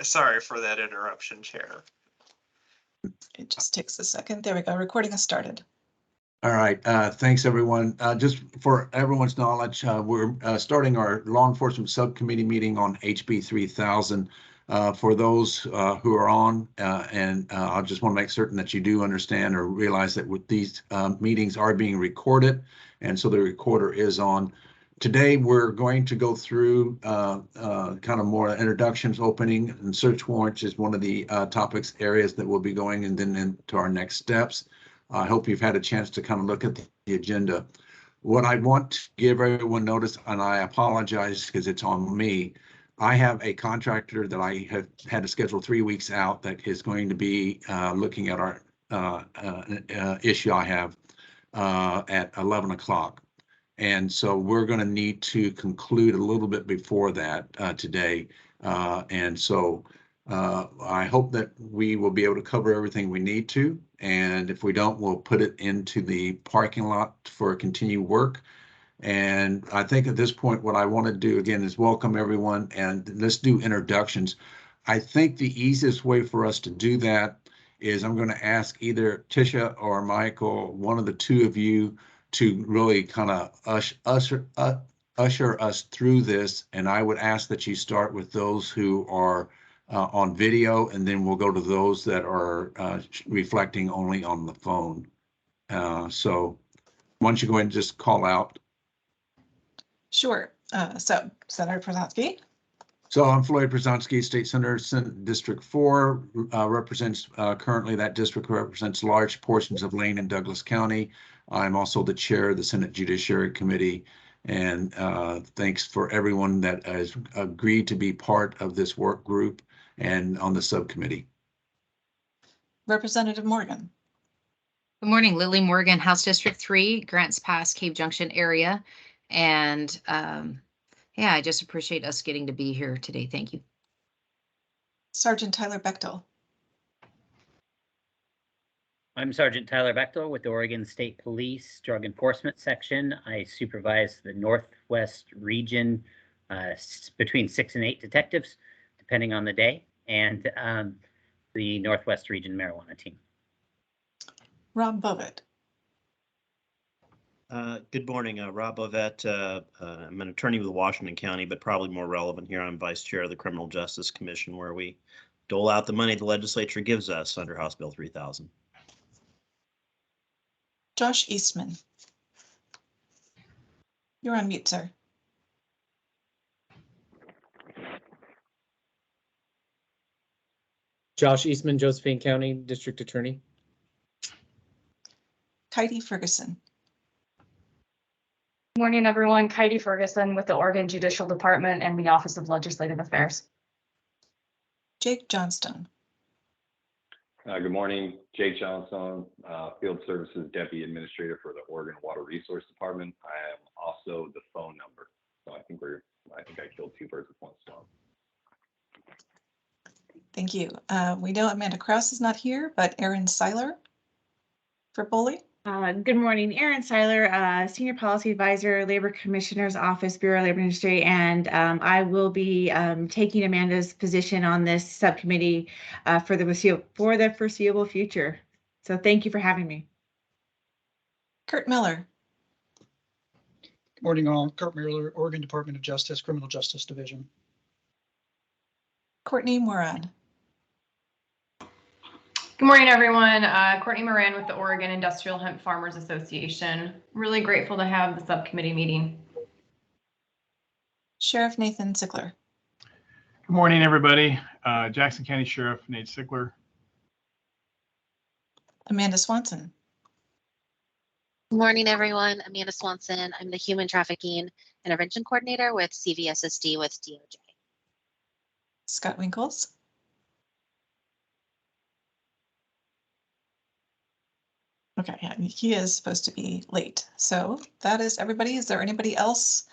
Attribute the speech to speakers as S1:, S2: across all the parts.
S1: Sorry for that interruption, Chair.
S2: It just takes a second. There we go. Recording has started.
S3: All right. Thanks, everyone. Just for everyone's knowledge, we're starting our law enforcement subcommittee meeting on HB 3000. For those who are on, and I just want to make certain that you do understand or realize that with these meetings are being recorded, and so the recorder is on. Today, we're going to go through kind of more introductions, opening, and search warrants is one of the topics areas that we'll be going, and then into our next steps. I hope you've had a chance to kind of look at the agenda. What I want to give everyone notice, and I apologize because it's on me, I have a contractor that I have had to schedule 3 weeks out that is going to be looking at our issue I have at 11 o'clock. And so we're going to need to conclude a little bit before that today. And so I hope that we will be able to cover everything we need to. And if we don't, we'll put it into the parking lot for continued work. And I think at this point, what I want to do again is welcome everyone and let's do introductions. I think the easiest way for us to do that is I'm going to ask either Tisha or Michael, one of the two of you, to really kind of usher us through this. And I would ask that you start with those who are on video, and then we'll go to those that are reflecting only on the phone. So why don't you go ahead and just call out?
S2: Sure. So Senator Przanski.
S3: So I'm Floyd Przanski, State Senator, District 4, represents currently that district represents large portions of Lane and Douglas County. I'm also the chair of the Senate Judiciary Committee, and thanks for everyone that has agreed to be part of this work group and on the subcommittee.
S2: Representative Morgan.
S4: Good morning, Lily Morgan, House District 3, Grants Pass, Cave Junction area. And yeah, I just appreciate us getting to be here today. Thank you.
S2: Sergeant Tyler Bechtel.
S5: I'm Sergeant Tyler Bechtel with the Oregon State Police Drug Enforcement Section. I supervise the Northwest region, between 6 and 8 detectives, depending on the day, and the Northwest region marijuana team.
S2: Rob Bovet.
S6: Good morning, Rob Bovet. I'm an attorney with Washington County, but probably more relevant here. I'm vice chair of the Criminal Justice Commission, where we dole out the money the legislature gives us under House Bill 3000.
S2: Josh Eastman. You're on mute, sir.
S7: Josh Eastman, Josephine County District Attorney.
S2: Katie Ferguson.
S8: Good morning, everyone. Katie Ferguson with the Oregon Judicial Department and the Office of Legislative Affairs.
S2: Jake Johnstone.
S9: Good morning, Jake Johnstone, Field Services Deputy Administrator for the Oregon Water Resource Department. I am also the phone number, so I think I killed 2 birds with 1 stone.
S2: Thank you. We know Amanda Krause is not here, but Erin Seiler for Boley.
S10: Good morning, Erin Seiler, Senior Policy Advisor, Labor Commissioner's Office, Bureau of Labor Industry, and I will be taking Amanda's position on this subcommittee for the foreseeable future. So thank you for having me.
S2: Kurt Miller.
S11: Good morning, all. Kurt Miller, Oregon Department of Justice, Criminal Justice Division.
S2: Courtney Moran.
S12: Good morning, everyone. Courtney Moran with the Oregon Industrial Hemp Farmers Association. Really grateful to have the subcommittee meeting.
S2: Sheriff Nathan Sickler.
S13: Good morning, everybody. Jackson County Sheriff Nate Sickler.
S2: Amanda Swanson.
S14: Good morning, everyone. Amanda Swanson. I'm the Human Trafficking Intervention Coordinator with CVSSD with DOJ.
S2: Scott Winkles. Okay, yeah, he is supposed to be late. So that is everybody. Is there anybody else?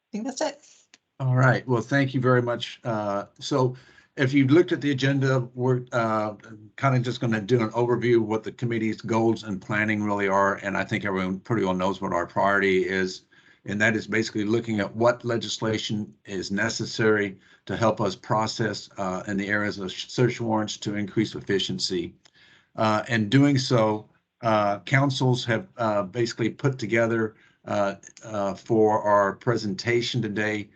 S2: I think that's it.
S3: All right. Well, thank you very much. So if you've looked at the agenda, we're kind of just going to do an overview of what the committee's goals and planning really are. And I think everyone pretty well knows what our priority is. And that is basically looking at what legislation is necessary to help us process in the areas of search warrants to increase efficiency. And doing so, councils have basically put together for our presentation today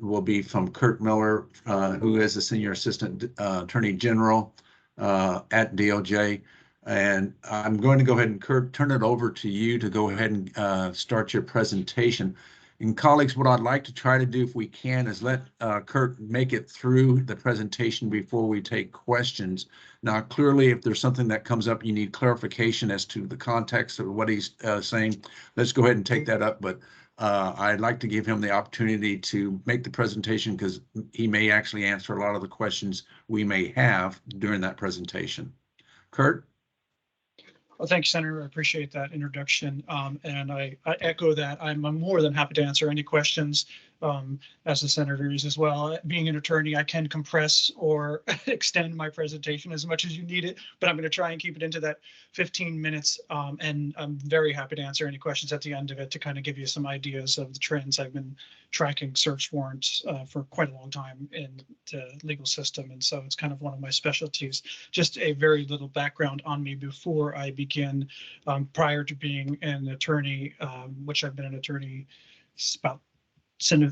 S3: will be from Kurt Miller, who is the Senior Assistant Attorney General at DOJ. And I'm going to go ahead and, Kurt, turn it over to you to go ahead and start your presentation. And colleagues, what I'd like to try to do, if we can, is let Kurt make it through the presentation before we take questions. Now, clearly, if there's something that comes up, you need clarification as to the context of what he's saying, let's go ahead and take that up. But I'd like to give him the opportunity to make the presentation because he may actually answer a lot of the questions we may have during that presentation. Kurt?
S11: Well, thanks, Senator. I appreciate that introduction. And I echo that. I'm more than happy to answer any questions as the senator is as well. Being an attorney, I can compress or extend my presentation as much as you need it, but I'm going to try and keep it into that 15 minutes. And I'm very happy to answer any questions at the end of it to kind of give you some ideas of the trends. I've been tracking search warrants for quite a long time in the legal system. And so it's kind of one of my specialties. Just a very little background on me before I begin. Prior to being an attorney, which I've been an attorney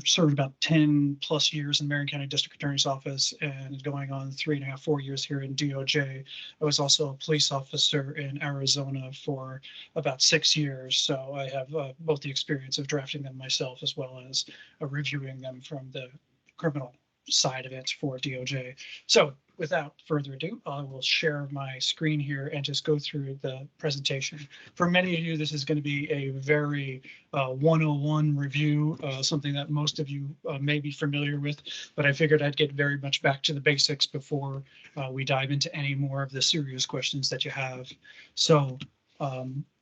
S11: served about 10 plus years in Marion County District Attorney's Office and going on 3.5, 4 years here in DOJ. I was also a police officer in Arizona for about 6 years. So I have both the experience of drafting them myself as well as reviewing them from the criminal side of it for DOJ. So without further ado, I will share my screen here and just go through the presentation. For many of you, this is going to be a very 101 review, something that most of you may be familiar with, but I figured I'd get very much back to the basics before we dive into any more of the serious questions that you have. So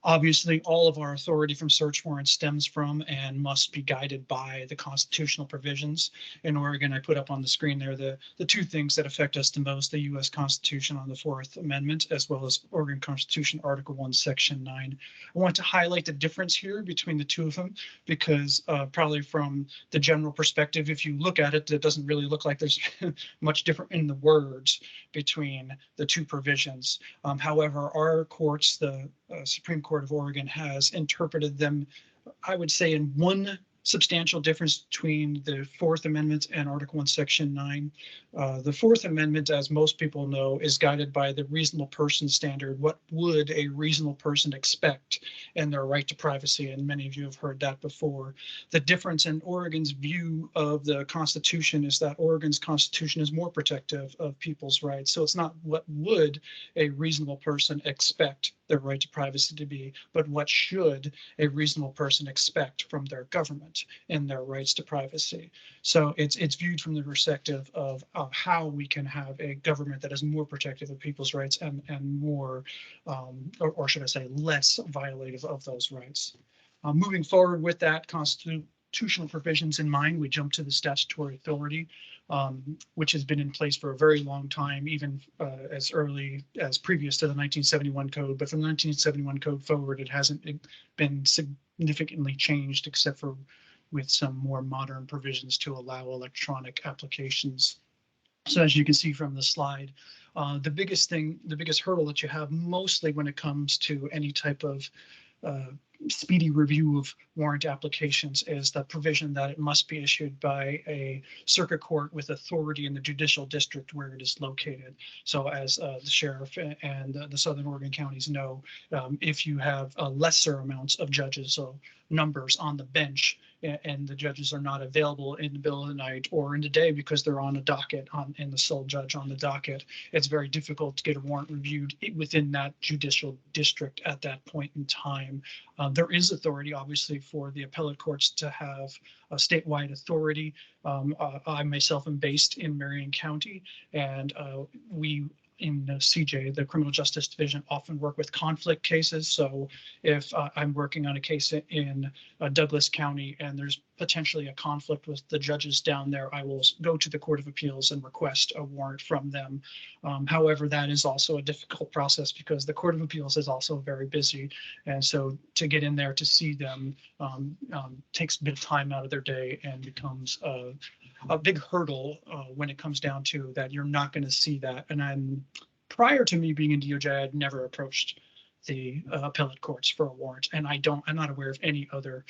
S11: obviously, all of our authority from search warrants stems from and must be guided by the constitutional provisions. In Oregon, I put up on the screen there the two things that affect us the most, the U.S. Constitution on the 4th Amendment, as well as Oregon Constitution, Article 1, Section 9. I want to highlight the difference here between the two of them because probably from the general perspective, if you look at it, it doesn't really look like there's much different in the words between the two provisions. However, our courts, the Supreme Court of Oregon, has interpreted them, I would say, in one substantial difference between the 4th Amendment and Article 1, Section 9. The 4th Amendment, as most people know, is guided by the reasonable person standard. What would a reasonable person expect in their right to privacy? And many of you have heard that before. The difference in Oregon's view of the Constitution is that Oregon's Constitution is more protective of people's rights. So it's not what would a reasonable person expect their right to privacy to be, but what should a reasonable person expect from their government and their rights to privacy. So it's viewed from the perspective of how we can have a government that is more protective of people's rights and more, or should I say, less violative of those rights. Moving forward with that constitutional provisions in mind, we jump to the statutory authority, which has been in place for a very long time, even as early as previous to the 1971 code. But from the 1971 code forward, it hasn't been significantly changed except for with some more modern provisions to allow electronic applications. So as you can see from the slide, the biggest hurdle that you have mostly when it comes to any type of speedy review of warrant applications is the provision that it must be issued by a circuit court with authority in the judicial district where it is located. So as the sheriff and the Southern Oregon counties know, if you have lesser amounts of judges, so numbers on the bench, and the judges are not available in the middle of the night or in the day because they're on a docket and the sole judge on the docket, it's very difficult to get a warrant reviewed within that judicial district at that point in time. There is authority, obviously, for the appellate courts to have a statewide authority. I myself am based in Marion County, and we in the CJ, the Criminal Justice Division, often work with conflict cases. So if I'm working on a case in Douglas County and there's potentially a conflict with the judges down there, I will go to the Court of Appeals and request a warrant from them. However, that is also a difficult process because the Court of Appeals is also very busy. And so to get in there to see them takes a bit of time out of their day and becomes a big hurdle when it comes down to that. You're not going to see that. And prior to me being in DOJ, I had never approached the appellate courts for a warrant. And I'm not aware of any other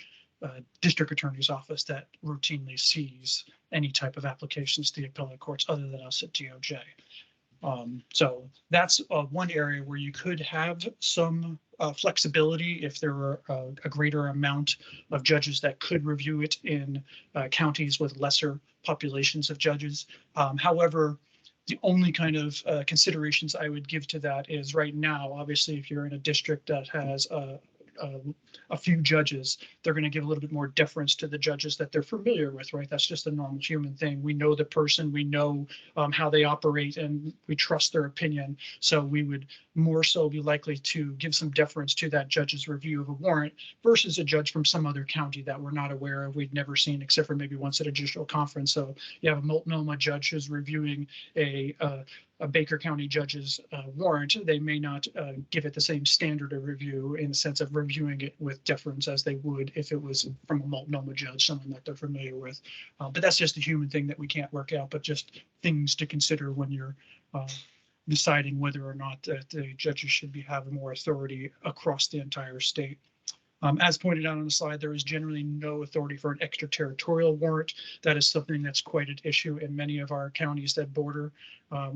S11: district attorney's office that routinely sees any type of applications to the appellate courts other than us at DOJ. So that's one area where you could have some flexibility if there were a greater amount of judges that could review it in counties with lesser populations of judges. However, the only kind of considerations I would give to that is right now, obviously, if you're in a district that has a few judges, they're going to give a little bit more deference to the judges that they're familiar with, right? That's just a normal human thing. We know the person, we know how they operate, and we trust their opinion. So we would more so be likely to give some deference to that judge's review of a warrant versus a judge from some other county that we're not aware of, we'd never seen except for maybe once at a judicial conference. So you have a Multnomah judge who's reviewing a Baker County judge's warrant. They may not give it the same standard of review in the sense of reviewing it with deference as they would if it was from a Multnomah judge, someone that they're familiar with. But that's just a human thing that we can't work out, but just things to consider when you're deciding whether or not the judges should have more authority across the entire state. As pointed out on the slide, there is generally no authority for an extraterritorial warrant. That is something that's quite an issue in many of our counties that border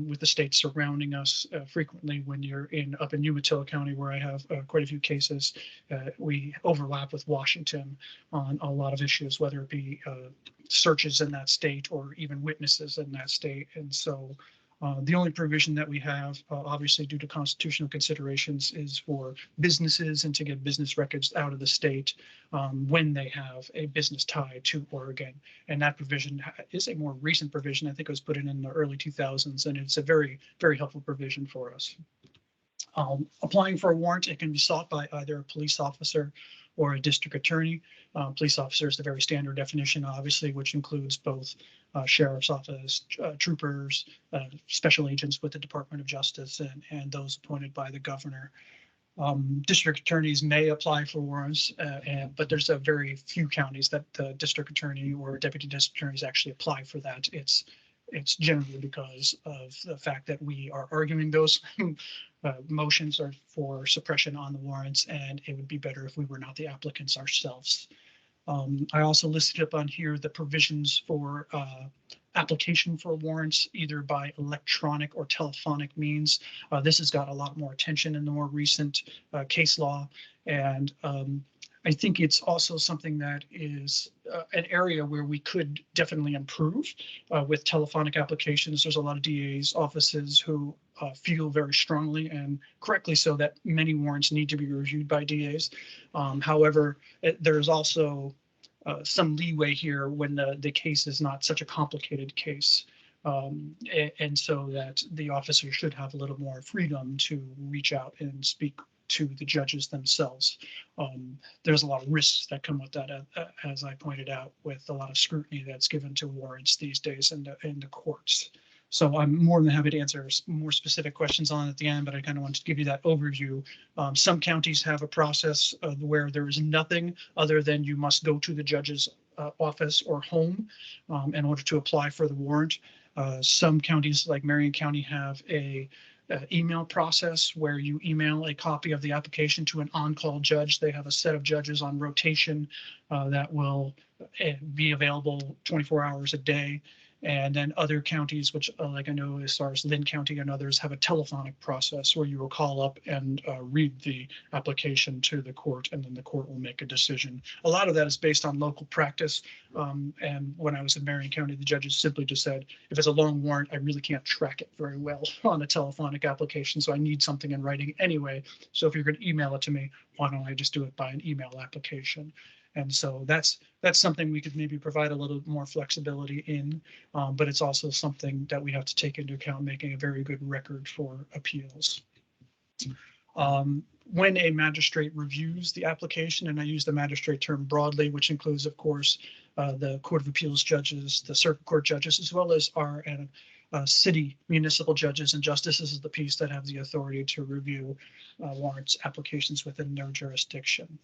S11: with the states surrounding us. Frequently, when you're up in Umatilla County, where I have quite a few cases, we overlap with Washington on a lot of issues, whether it be searches in that state or even witnesses in that state. And so the only provision that we have, obviously due to constitutional considerations, is for businesses and to get business records out of the state when they have a business tie to Oregon. And that provision is a more recent provision. I think it was put in the early 2000s, and it's a very, very helpful provision for us. Applying for a warrant, it can be sought by either a police officer or a district attorney. Police officer is the very standard definition, obviously, which includes both sheriff's office, troopers, special agents with the Department of Justice, and those appointed by the governor. District attorneys may apply for warrants, but there's a very few counties that the district attorney or deputy district attorneys actually apply for that. It's generally because of the fact that we are arguing those motions are for suppression on the warrants, and it would be better if we were not the applicants ourselves. I also listed up on here the provisions for application for warrants, either by electronic or telephonic means. This has got a lot more attention in the more recent case law, and I think it's also something that is an area where we could definitely improve with telephonic applications. There's a lot of DA's offices who feel very strongly, and correctly so, that many warrants need to be reviewed by DAs. However, there's also some leeway here when the case is not such a complicated case. And so that the officer should have a little more freedom to reach out and speak to the judges themselves. There's a lot of risks that come with that, as I pointed out, with a lot of scrutiny that's given to warrants these days in the courts. So I'm more than happy to answer more specific questions on it at the end, but I kind of wanted to give you that overview. Some counties have a process where there is nothing other than you must go to the judge's office or home in order to apply for the warrant. Some counties, like Marion County, have a email process where you email a copy of the application to an on-call judge. They have a set of judges on rotation that will be available 24 hours a day. And then other counties, which like I know as far as Lynn County and others, have a telephonic process where you will call up and read the application to the court, and then the court will make a decision. A lot of that is based on local practice. And when I was in Marion County, the judges simply just said, if it's a long warrant, I really can't track it very well on a telephonic application. So I need something in writing anyway. So if you're going to email it to me, why don't I just do it by an email application? And so that's something we could maybe provide a little more flexibility in, but it's also something that we have to take into account, making a very good record for appeals. When a magistrate reviews the application, and I use the magistrate term broadly, which includes, of course, the Court of Appeals judges, the circuit court judges, as well as our city municipal judges and justices is the piece that have the authority to review warrants applications within their jurisdiction.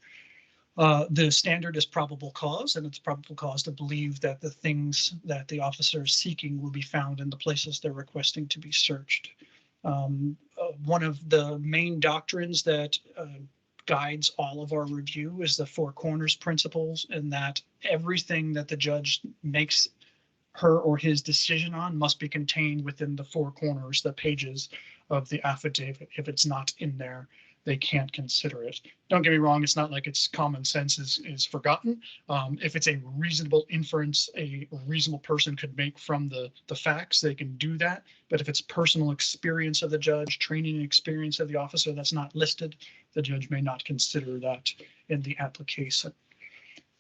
S11: The standard is probable cause, and it's probable cause to believe that the things that the officer is seeking will be found in the places they're requesting to be searched. One of the main doctrines that guides all of our review is the four corners principles, and that everything that the judge makes her or his decision on must be contained within the four corners, the pages of the affidavit. If it's not in there, they can't consider it. Don't get me wrong, it's not like it's common sense is forgotten. If it's a reasonable inference a reasonable person could make from the facts, they can do that. But if it's personal experience of the judge, training and experience of the officer that's not listed, the judge may not consider that in the application.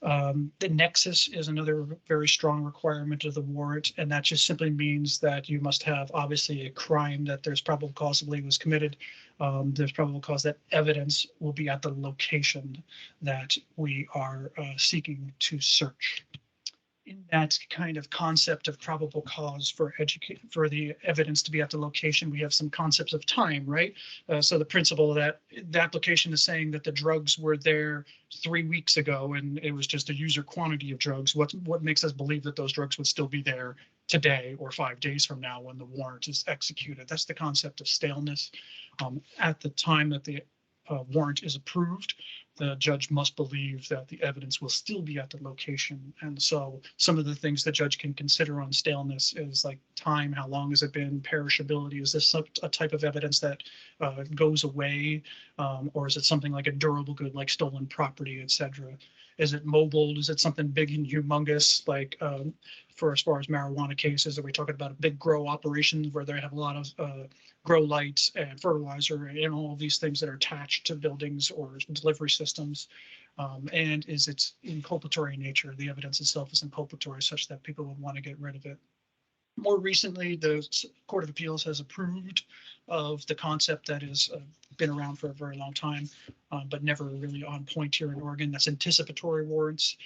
S11: The nexus is another very strong requirement of the warrant, and that just simply means that you must have obviously a crime that there's probable cause to believe was committed. There's probable cause that evidence will be at the location that we are seeking to search. In that kind of concept of probable cause for the evidence to be at the location, we have some concepts of time, right? So the principle that the application is saying that the drugs were there 3 weeks ago and it was just a user quantity of drugs. What makes us believe that those drugs would still be there today or 5 days from now when the warrant is executed? That's the concept of staleness. At the time that the warrant is approved, the judge must believe that the evidence will still be at the location. And so some of the things the judge can consider on staleness is like time, how long has it been, perishability, is this a type of evidence that goes away, or is it something like a durable good like stolen property, etc.? Is it mobile? Is it something big and humongous, like for as far as marijuana cases, are we talking about big grow operations where they have a lot of grow lights and fertilizer and all of these things that are attached to buildings or delivery systems? And is it inculpatory in nature? The evidence itself is inculpatory such that people would want to get rid of it. More recently, the Court of Appeals has approved of the concept that has been around for a very long time, but never really on point here in Oregon. That's anticipatory warrants.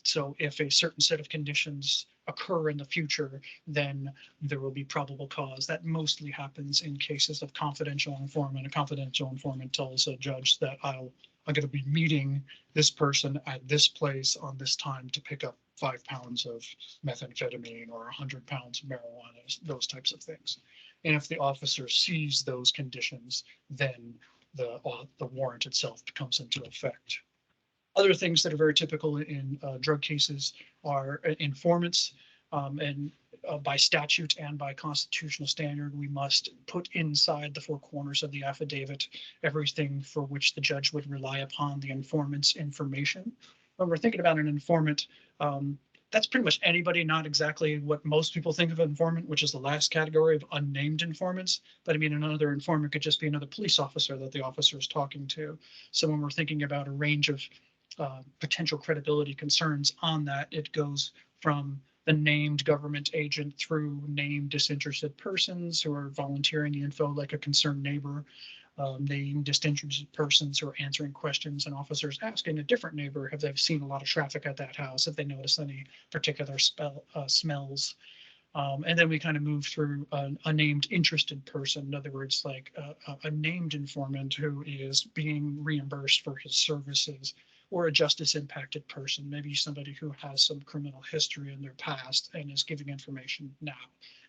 S11: So if a certain set of conditions occur in the future, then there will be probable cause. That mostly happens in cases of confidential informant. A confidential informant tells a judge that I'm going to be meeting this person at this place on this time to pick up 5 pounds of methamphetamine or 100 pounds of marijuana, those types of things. And if the officer sees those conditions, then the warrant itself comes into effect. Other things that are very typical in drug cases are informants, and by statute and by constitutional standard, we must put inside the 4 corners of the affidavit everything for which the judge would rely upon the informant's information. When we're thinking about an informant, that's pretty much anybody, not exactly what most people think of an informant, which is the last category of unnamed informants. But I mean, another informant could just be another police officer that the officer is talking to. So when we're thinking about a range of potential credibility concerns on that, it goes from the named government agent through named disinterested persons who are volunteering the info, like a concerned neighbor, named disinterested persons who are answering questions and officers asking a different neighbor, have they seen a lot of traffic at that house? Have they noticed any particular smells? And then we kind of move through a named interested person. In other words, like a named informant who is being reimbursed for his services, or a justice impacted person, maybe somebody who has some criminal history in their past and is giving information now.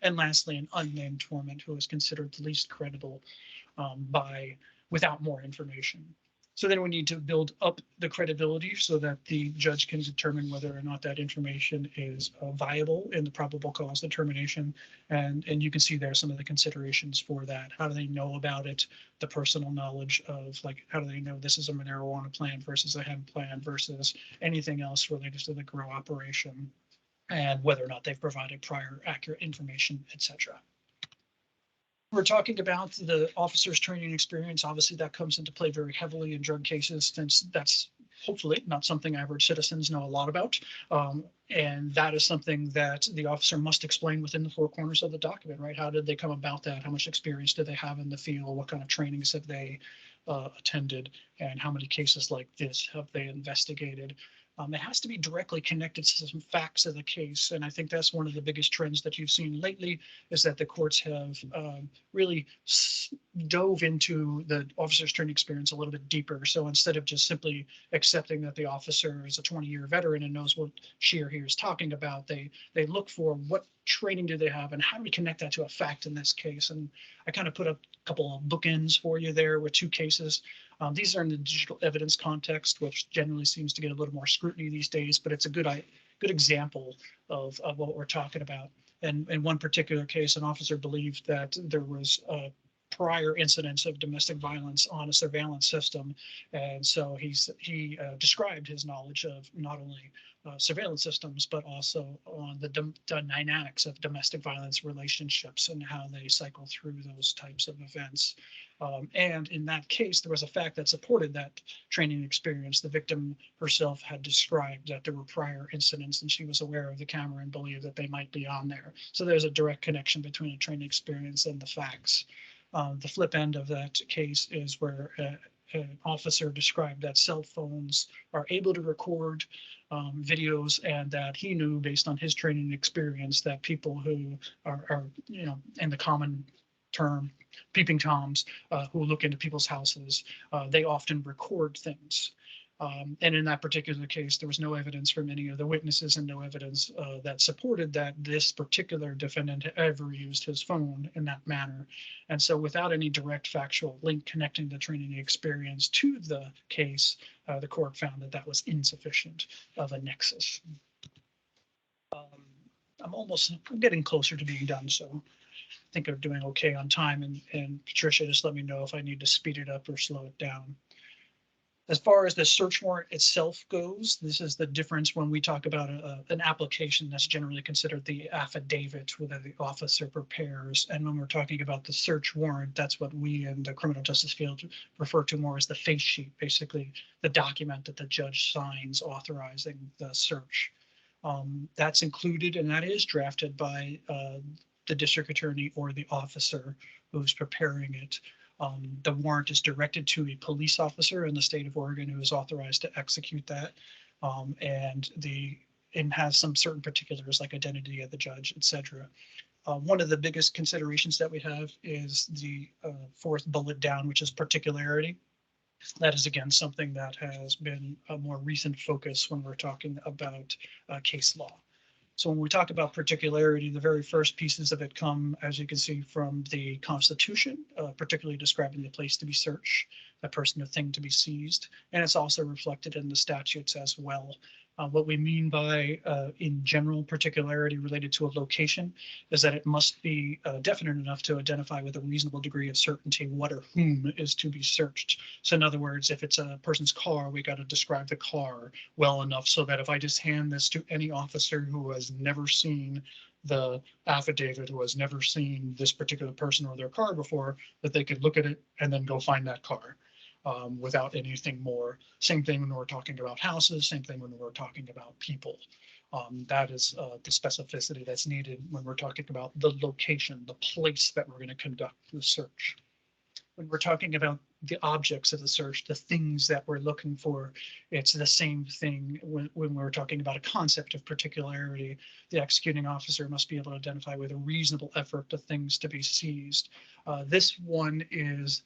S11: And lastly, an unnamed informant who is considered the least credible without more information. So then we need to build up the credibility so that the judge can determine whether or not that information is viable in the probable cause determination. And you can see there some of the considerations for that. How do they know about it? The personal knowledge of, like, how do they know this is a marijuana plant versus a hemp plant versus anything else related to the grow operation, and whether or not they've provided prior accurate information, etc. We're talking about the officer's training experience. Obviously, that comes into play very heavily in drug cases, since that's hopefully not something average citizens know a lot about. And that is something that the officer must explain within the four corners of the document, right? How did they come about that? How much experience do they have in the field? What kind of trainings have they attended? And how many cases like this have they investigated? It has to be directly connected to some facts of the case. And I think that's one of the biggest trends that you've seen lately, is that the courts have really dove into the officer's training experience a little bit deeper. So instead of just simply accepting that the officer is a 20-year veteran and knows what she or he is talking about, they look for what training do they have and how do we connect that to a fact in this case. And I kind of put a couple of bookends for you there with two cases. These are in the digital evidence context, which generally seems to get a little more scrutiny these days, but it's a good example of what we're talking about. And in one particular case, an officer believed that there was prior incidents of domestic violence on a surveillance system. And so he described his knowledge of not only surveillance systems, but also on the dynamics of domestic violence relationships and how they cycle through those types of events. And in that case, there was a fact that supported that training experience. The victim herself had described that there were prior incidents and she was aware of the camera and believed that they might be on there. So there's a direct connection between a training experience and the facts. The flip end of that case is where an officer described that cell phones are able to record videos, and that he knew based on his training experience that people who are in the common term, peeping toms, who look into people's houses, they often record things. And in that particular case, there was no evidence from any of the witnesses and no evidence that supported that this particular defendant had ever used his phone in that manner. And so without any direct factual link connecting the training experience to the case, the court found that that was insufficient of a nexus. I'm getting closer to being done, so I think I'm doing okay on time. And Patricia, just let me know if I need to speed it up or slow it down. As far as the search warrant itself goes, this is the difference when we talk about an application that's generally considered the affidavit that the officer prepares. And when we're talking about the search warrant, that's what we in the criminal justice field refer to more as the face sheet, basically the document that the judge signs authorizing the search. That's included and that is drafted by the district attorney or the officer who's preparing it. The warrant is directed to a police officer in the state of Oregon who is authorized to execute that. And has some certain particulars like identity of the judge, etc. One of the biggest considerations that we have is the fourth bullet down, which is particularity. That is, again, something that has been a more recent focus when we're talking about case law. So when we talk about particularity, the very first pieces of it come, as you can see, from the Constitution, particularly describing the place to be searched, the person or thing to be seized, and it's also reflected in the statutes as well. What we mean by, in general, particularity related to a location is that it must be definite enough to identify with a reasonable degree of certainty what or whom is to be searched. So in other words, if it's a person's car, we got to describe the car well enough so that if I just hand this to any officer who has never seen the affidavit, who has never seen this particular person or their car before, that they could look at it and then go find that car. Without anything more. Same thing when we're talking about houses, same thing when we're talking about people. That is the specificity that's needed when we're talking about the location, the place that we're going to conduct the search. When we're talking about the objects of the search, the things that we're looking for, it's the same thing when we're talking about a concept of particularity. The executing officer must be able to identify with a reasonable effort the things to be seized. This one is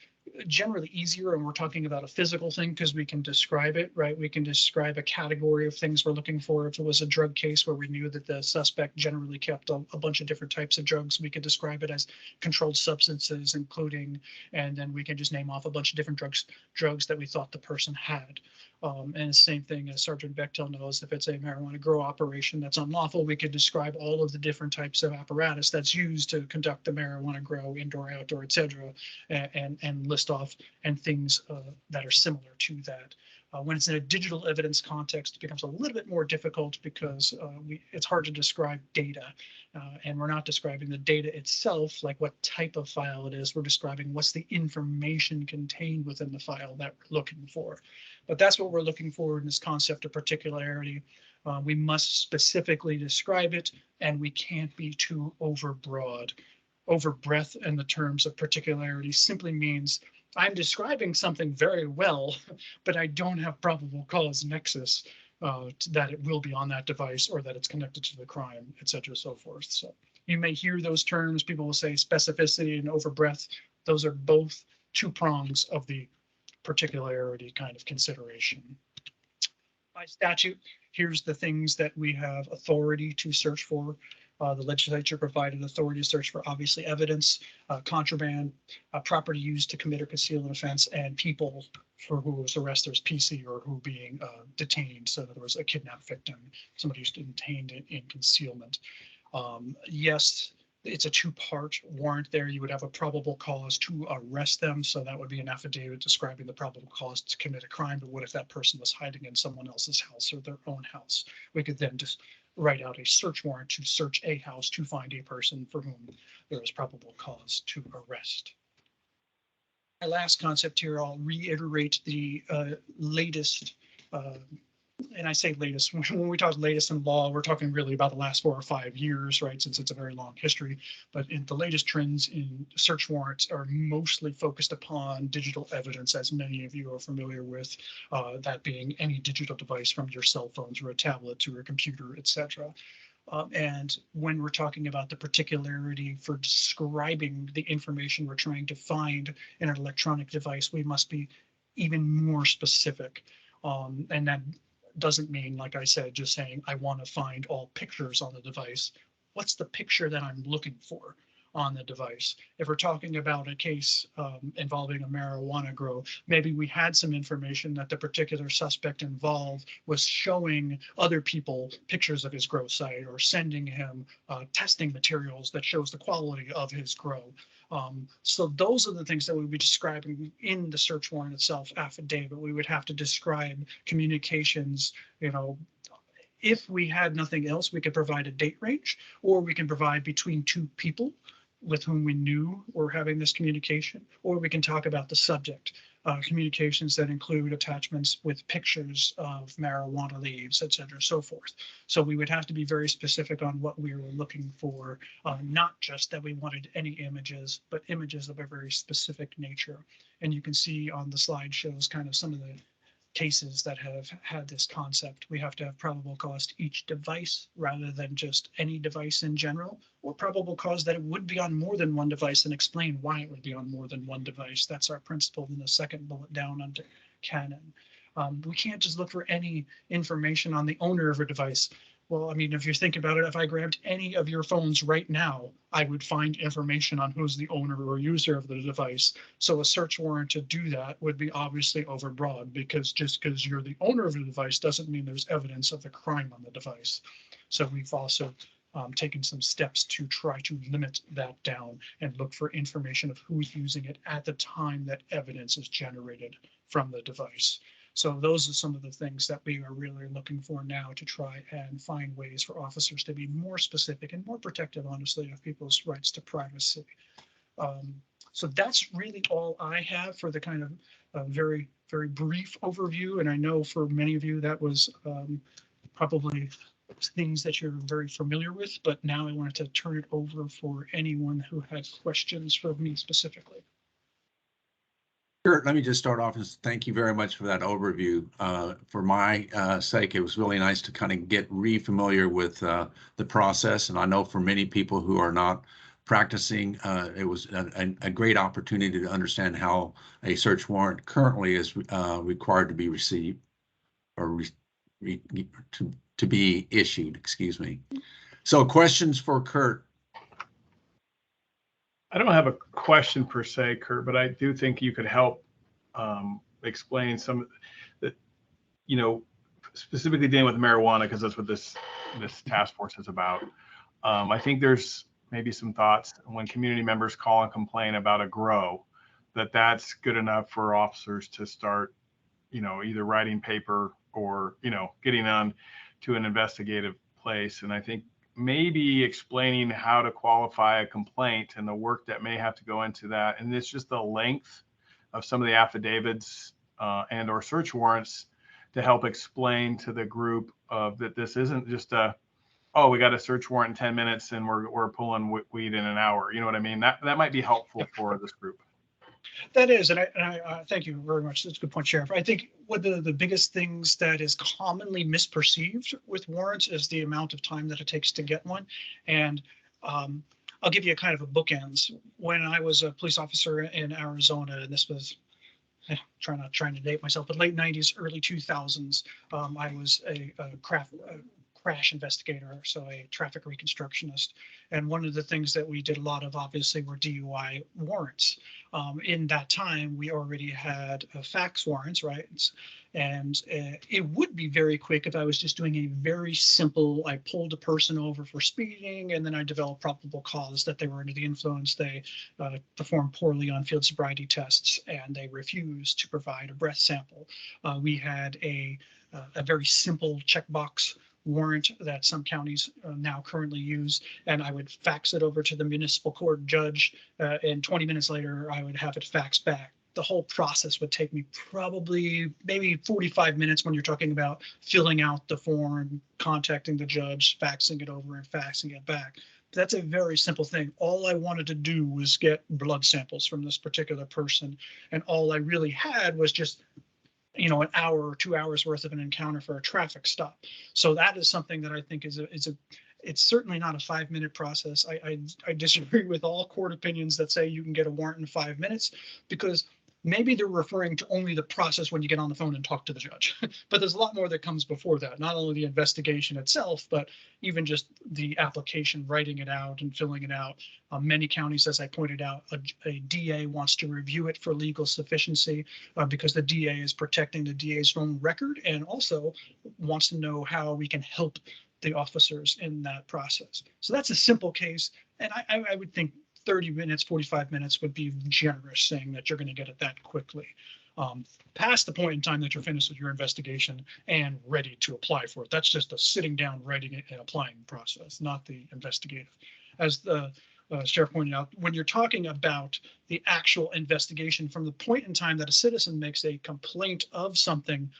S11: generally easier and we're talking about a physical thing because we can describe it, right? We can describe a category of things we're looking for. If it was a drug case where we knew that the suspect generally kept a bunch of different types of drugs, we could describe it as controlled substances, including, and then we can just name off a bunch of different drugs that we thought the person had. And the same thing as Sergeant Bechtel knows, if it's a marijuana grow operation that's unlawful, we could describe all of the different types of apparatus that's used to conduct the marijuana grow, indoor, outdoor, etc., and list off and things that are similar to that. When it's in a digital evidence context, it becomes a little bit more difficult because it's hard to describe data. And we're not describing the data itself, like what type of file it is. We're describing what's the information contained within the file that we're looking for. But that's what we're looking for in this concept of particularity. We must specifically describe it, and we can't be too overbroad. Overbreadth in the terms of particularity simply means I'm describing something very well, but I don't have probable cause nexus that it will be on that device or that it's connected to the crime, et cetera, so forth. So you may hear those terms. People will say specificity and overbreadth. Those are both two prongs of the particularity kind of consideration. By statute, here's the things that we have authority to search for. The legislature provided authority to search for obviously evidence, contraband, property used to commit or conceal an offense, and people for who was arrested, there's PC, or who being detained. So in other words, a kidnapped victim, somebody who's detained in concealment. Yes, it's a two-part warrant there. You would have a probable cause to arrest them. So that would be an affidavit describing the probable cause to commit a crime. But what if that person was hiding in someone else's house or their own house? We could then just write out a search warrant to search a house to find a person for whom there is probable cause to arrest. My last concept here, I'll reiterate the latest, and I say latest, when we talk latest in law, we're talking really about the last 4 or 5 years, right, since it's a very long history. But in the latest trends in search warrants are mostly focused upon digital evidence, as many of you are familiar with, that being any digital device from your cell phones or a tablet to a computer, etc. And when we're talking about the particularity for describing the information we're trying to find in an electronic device, we must be even more specific. And that doesn't mean, like I said, just saying, I want to find all pictures on the device. What's the picture that I'm looking for on the device? If we're talking about a case involving a marijuana grow, maybe we had some information that the particular suspect involved was showing other people pictures of his grow site or sending him testing materials that shows the quality of his grow. So those are the things that we would be describing in the search warrant itself, affidavit. We would have to describe communications, you know. If we had nothing else, we could provide a date range, or we can provide between two people with whom we knew were having this communication, or we can talk about the subject, communications that include attachments with pictures of marijuana leaves, et cetera, so forth. So we would have to be very specific on what we were looking for, not just that we wanted any images, but images of a very specific nature. And you can see on the slide shows kind of some of the cases that have had this concept. We have to have probable cause to each device rather than just any device in general, or probable cause that it would be on more than one device and explain why it would be on more than one device. That's our principle in the second bullet down under canon. We can't just look for any information on the owner of a device. Well, I mean, if you think about it, if I grabbed any of your phones right now, I would find information on who's the owner or user of the device. So a search warrant to do that would be obviously overbroad, because just because you're the owner of the device doesn't mean there's evidence of the crime on the device. So we've also taken some steps to try to limit that down and look for information of who's using it at the time that evidence is generated from the device. So those are some of the things that we are really looking for now to try and find ways for officers to be more specific and more protective, honestly, of people's rights to privacy. So that's really all I have for the kind of very, very brief overview. And I know for many of you that was probably things that you're very familiar with, but now I wanted to turn it over for anyone who had questions for me specifically.
S3: Sure. Let me just start off and thank you very much for that overview. For my sake, it was really nice to kind of get re-familiar with the process. And I know for many people who are not practicing, it was a great opportunity to understand how a search warrant currently is required to be received or to be issued, excuse me. So questions for Kurt?
S13: I don't have a question per se, Kurt, but I do think you could help explain some that, you know, specifically dealing with marijuana, because that's what this task force is about. I think there's maybe some thoughts when community members call and complain about a grow, that's good enough for officers to start either writing paper or, getting on to an investigative place. And I think maybe explaining how to qualify a complaint and the work that may have to go into that. And it's just the length of some of the affidavits and or search warrants to help explain to the group that this isn't just we got a search warrant in 10 minutes and we're pulling weed in an hour. You know what I mean? That might be helpful for this group.
S11: That is, and I thank you very much. That's a good point, Sheriff. I think one of the biggest things that is commonly misperceived with warrants is the amount of time that it takes to get one. And I'll give you a kind of a bookends. When I was a police officer in Arizona, and this was trying to date myself, but late 90s, early 2000s, I was a crash investigator, so a traffic reconstructionist. And one of the things that we did a lot of, obviously, were DUI warrants. In that time, we already had fax warrants, right? And it would be very quick if I was just doing a very simple, I pulled a person over for speeding, and then I developed probable cause that they were under the influence. They performed poorly on field sobriety tests, and they refused to provide a breath sample. We had a very simple checkbox warrant that some counties now currently use, and I would fax it over to the municipal court judge, and 20 minutes later I would have it faxed back. The whole process would take me probably maybe 45 minutes when you're talking about filling out the form, contacting the judge, faxing it over, and faxing it back. That's a very simple thing. All I wanted to do was get blood samples from this particular person, and all I really had was just an hour or 2 hours worth of an encounter for a traffic stop. So that is something that I think it's certainly not a 5-minute process. I disagree with all court opinions that say you can get a warrant in 5 minutes, because maybe they're referring to only the process when you get on the phone and talk to the judge. But there's a lot more that comes before that, not only the investigation itself, but even just the application, writing it out and filling it out. Many counties, as I pointed out, a DA wants to review it for legal sufficiency because the DA is protecting the DA's own record, and also wants to know how we can help the officers in that process. So that's a simple case. And I would think 30 minutes, 45 minutes would be generous, saying that you're going to get it that quickly. Past the point in time that you're finished with your investigation and ready to apply for it. That's just a sitting down, writing it, and applying process, not the investigative. As the Sheriff pointed out, when you're talking about the actual investigation from the point in time that a citizen makes a complaint of something,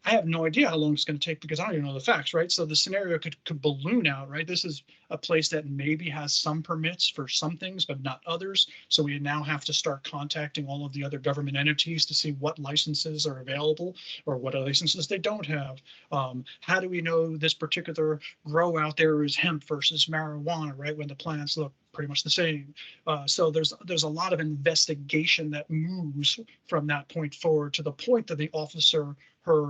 S11: I have no idea how long it's going to take because I don't even know the facts, right? So the scenario could balloon out, right? This is a place that maybe has some permits for some things, but not others. So we now have to start contacting all of the other government entities to see what licenses are available or what licenses they don't have. How do we know this particular grow out there is hemp versus marijuana, right? When the plants look pretty much the same. So there's a lot of investigation that moves from that point forward to the point that the officer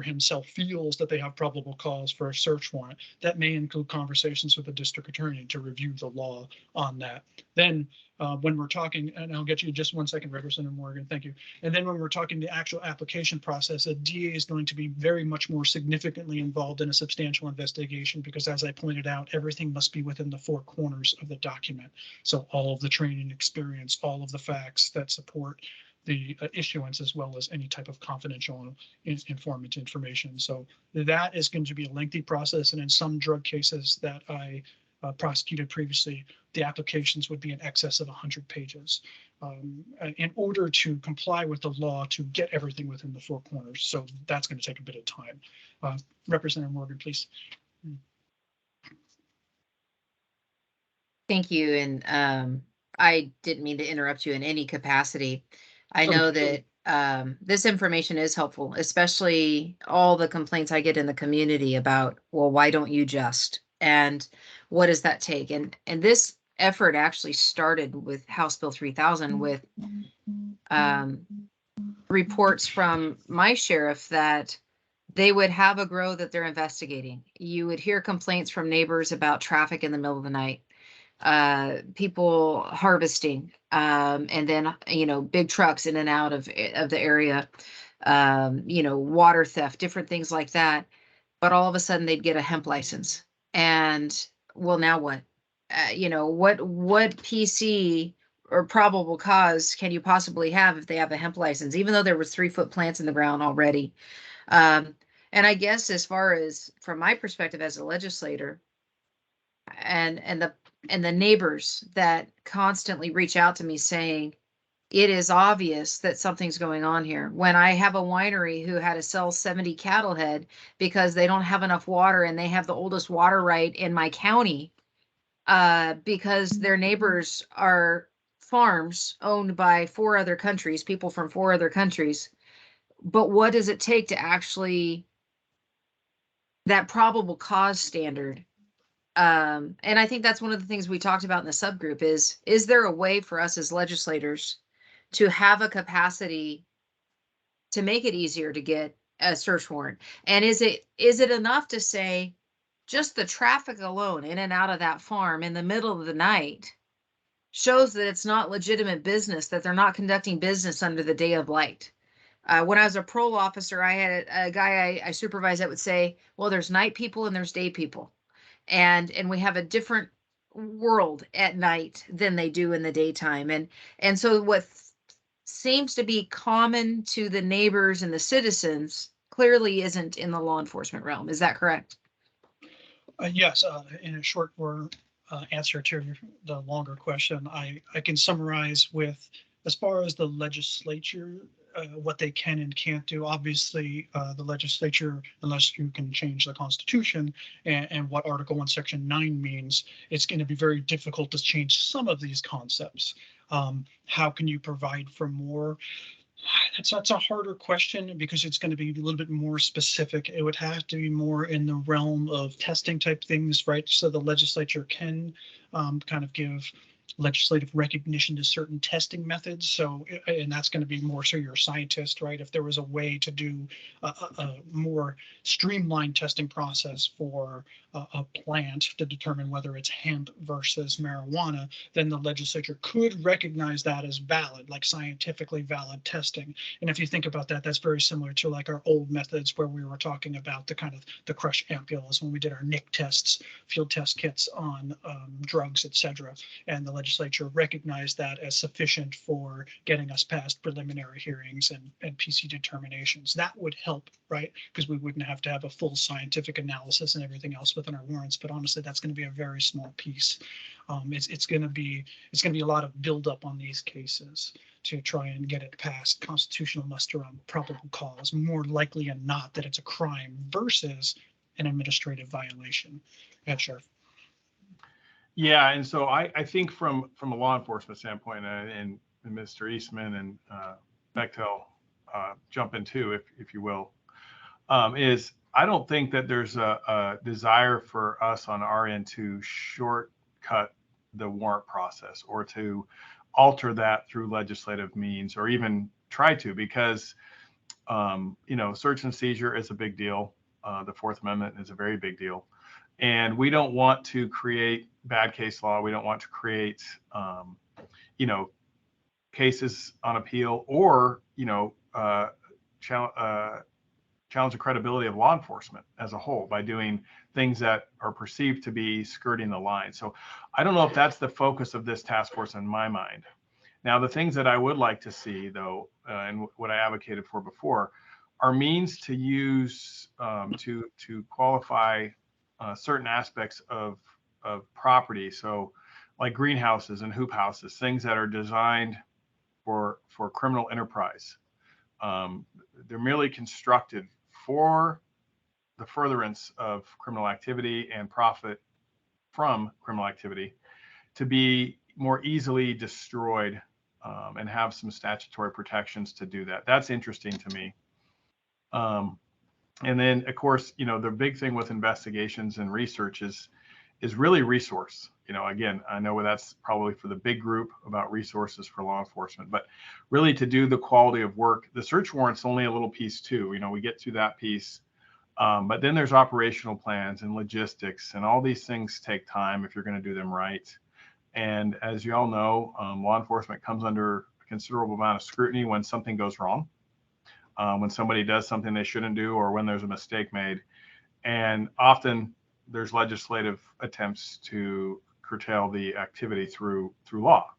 S11: himself feels that they have probable cause for a search warrant. That may include conversations with the district attorney to review the law on that. Then when we're talking, and I'll get you just 1 second, Representative Morgan, thank you. And then when we're talking the actual application process, a DA is going to be very much more significantly involved in a substantial investigation because, as I pointed out, everything must be within the 4 corners of the document. So all of the training experience, all of the facts that support the issuance, as well as any type of confidential informant information. So that is going to be a lengthy process. And in some drug cases that I prosecuted previously, the applications would be in excess of 100 pages in order to comply with the law to get everything within the 4 corners. So that's going to take a bit of time. Representative Morgan, please.
S4: Thank you. And I didn't mean to interrupt you in any capacity. I know that this information is helpful, especially all the complaints I get in the community about, well, why don't you just? And what does that take? And this effort actually started with House Bill 3000 with reports from my sheriff that they would have a grow that they're investigating. You would hear complaints from neighbors about traffic in the middle of the night, people harvesting, and then, big trucks in and out of the area, water theft, different things like that. But all of a sudden they'd get a hemp license. And well, now what? What PC or probable cause can you possibly have if they have a hemp license, even though there was 3-foot plants in the ground already? And I guess as far as from my perspective as a legislator, and the neighbors that constantly reach out to me saying it is obvious that something's going on here. When I have a winery who had to sell 70 cattle head because they don't have enough water and they have the oldest water right in my county, because their neighbors are farms owned by 4 other countries, people from 4 other countries. But what does it take to actually that probable cause standard? And I think that's one of the things we talked about in the subgroup is there a way for us as legislators to have a capacity to make it easier to get a search warrant? And is it enough to say just the traffic alone in and out of that farm in the middle of the night shows that it's not legitimate business, that they're not conducting business under the day of light? When I was a parole officer, I had a guy I supervised that would say, well, there's night people and there's day people. And we have a different world at night than they do in the daytime. And so what seems to be common to the neighbors and the citizens clearly isn't in the law enforcement realm. Is that correct?
S11: Yes, in a short answer to the longer question, I can summarize with, as far as the legislature, what they can and can't do. Obviously, the legislature, unless you can change the Constitution and what Article 1, Section 9 means, it's going to be very difficult to change some of these concepts. How can you provide for more? That's a harder question because it's going to be a little bit more specific. It would have to be more in the realm of testing type things, right? So the legislature can kind of give legislative recognition to certain testing methods. So, and that's going to be more so you're a scientist, right? If there was a way to do a more streamlined testing process for a plant to determine whether it's hemp versus marijuana, then the legislature could recognize that as valid, like scientifically valid testing. And if you think about that, that's very similar to like our old methods where we were talking about the kind of the crush ampules when we did our NIC tests, field test kits on drugs, etc. And the legislature recognized that as sufficient for getting us past preliminary hearings and PC determinations. That would help, right? Because we wouldn't have to have a full scientific analysis and everything else within our warrants. But honestly, that's going to be a very small piece. It's going to be a lot of buildup on these cases to try and get it past constitutional muster on probable cause, more likely than not that it's a crime versus an administrative violation. Yeah, Sheriff.
S13: Yeah, and so I think from a law enforcement standpoint, and Mr. Eastman and Bechtel jump in too, if you will, is I don't think that there's a desire for us on our end to shortcut the warrant process or to alter that through legislative means or even try to, because search and seizure is a big deal. The Fourth Amendment is a very big deal. And we don't want to create bad case law. We don't want to create, cases on appeal or, challenge the credibility of law enforcement as a whole by doing things that are perceived to be skirting the line. So I don't know if that's the focus of this task force in my mind. Now, the things that I would like to see, though, and what I advocated for before, are means to use to qualify certain aspects of property. So like greenhouses and hoop houses, things that are designed for criminal enterprise. They're merely constructed for the furtherance of criminal activity and profit from criminal activity to be more easily destroyed and have some statutory protections to do that. That's interesting to me. And then, of course, the big thing with investigations and research is really resource. Again, I know that's probably for the big group about resources for law enforcement, but really to do the quality of work, the search warrant's only a little piece too. We get through that piece, but then there's operational plans and logistics, and all these things take time if you're going to do them right. And as you all know, law enforcement comes under a considerable amount of scrutiny when something goes wrong. When somebody does something they shouldn't do, or when there's a mistake made. And often there's legislative attempts to curtail the activity through law.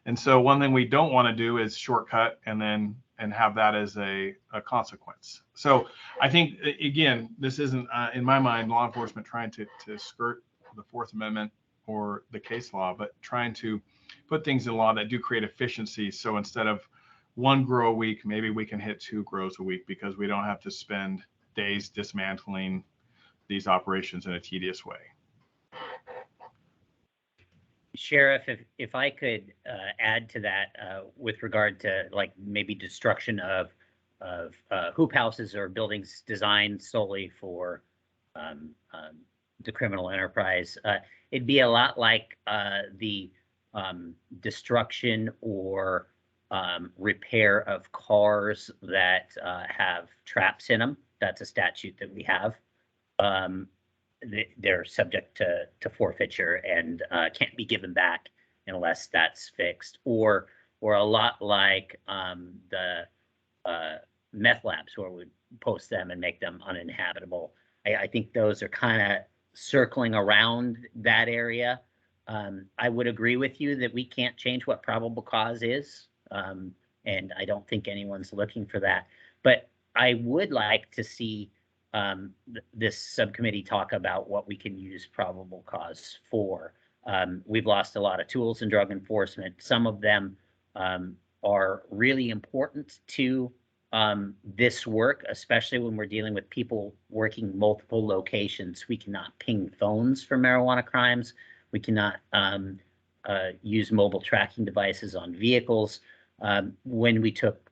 S13: And so one thing we don't want to do is shortcut and have that as a consequence. So I think, again, this isn't, in my mind, law enforcement trying to skirt the Fourth Amendment or the case law, but trying to put things in law that do create efficiency. So instead of 1 grow a week, maybe we can hit 2 grows a week, because we don't have to spend days dismantling these operations in a tedious way.
S5: Sheriff, if I could add to that with regard to like maybe destruction of hoop houses or buildings designed solely for the criminal enterprise, it'd be a lot like the destruction or repair of cars that have traps in them. That's a statute that we have. They're subject to forfeiture and can't be given back unless that's fixed. Or a lot like the meth labs, where we post them and make them uninhabitable. I think those are kind of circling around that area. I would agree with you that we can't change what probable cause is, and I don't think anyone's looking for that. But I would like to see this subcommittee talk about what we can use probable cause for. We've lost a lot of tools in drug enforcement. Some of them are really important to this work, especially when we're dealing with people working multiple locations. We cannot ping phones for marijuana crimes. We cannot use mobile tracking devices on vehicles. When we took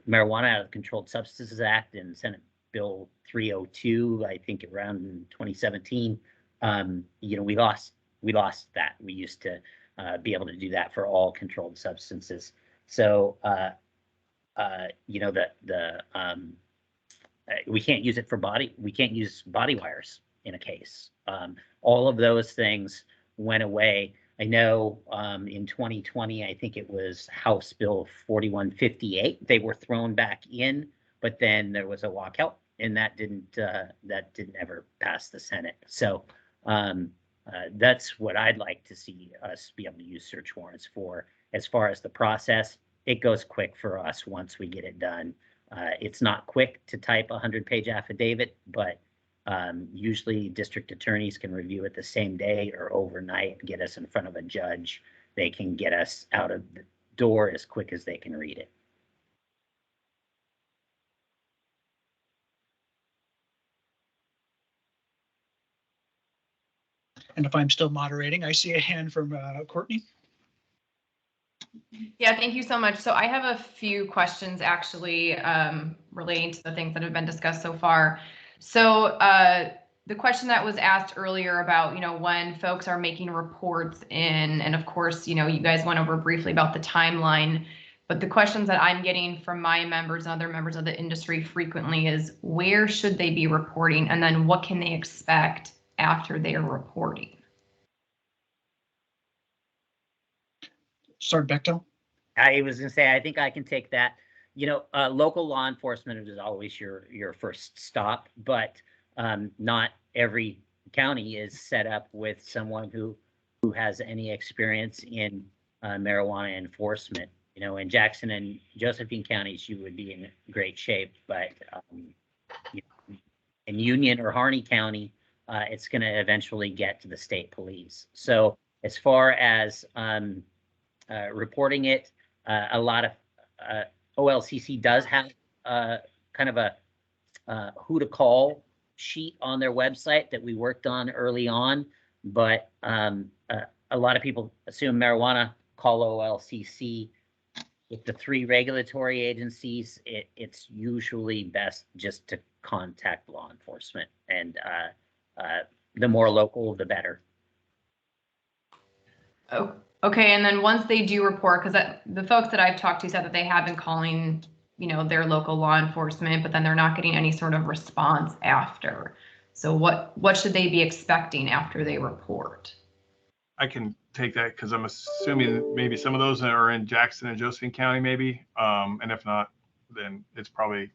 S5: marijuana out of the Controlled Substances Act and Senate Bill 302, I think around in 2017, we lost that. We used to be able to do that for all controlled substances. So, we can't use it for we can't use body wires in a case. All of those things went away. I know in 2020, I think it was House Bill 4158, they were thrown back in, but then there was a walkout, and that didn't ever pass the Senate. So that's what I'd like to see us be able to use search warrants for. As far as the process, it goes quick for us once we get it done. It's not quick to type a 100-page affidavit, but usually district attorneys can review it the same day or overnight, get us in front of a judge. They can get us out of the door as quick as they can read it.
S11: And if I'm still moderating, I see a hand from Courtney.
S12: Yeah, thank you so much. So I have a few questions actually relating to the things that have been discussed so far. So the question that was asked earlier about, when folks are making reports in, and of course, you guys went over briefly about the timeline, but the questions that I'm getting from my members and other members of the industry frequently is, where should they be reporting? And then what can they expect after they are reporting?
S11: Sergeant Bechtel?
S5: I was going to say, I think I can take that. Local law enforcement is always your first stop, but not every county is set up with someone who has any experience in marijuana enforcement. In Jackson and Josephine counties, you would be in great shape, but in Union or Harney County, it's going to eventually get to the state police. So as far as reporting it, a lot of OLCC does have kind of a who to call sheet on their website that we worked on early on, but a lot of people assume marijuana, call OLCC. With the 3 regulatory agencies, it's usually best just to contact law enforcement, and the more local, the better.
S12: Oh, okay. And then once they do report, because the folks that I've talked to said that they have been calling, their local law enforcement, but then they're not getting any sort of response after. So what should they be expecting after they report?
S13: I can take that because I'm assuming maybe some of those are in Jackson and Josephine County, maybe. And if not, then it's probably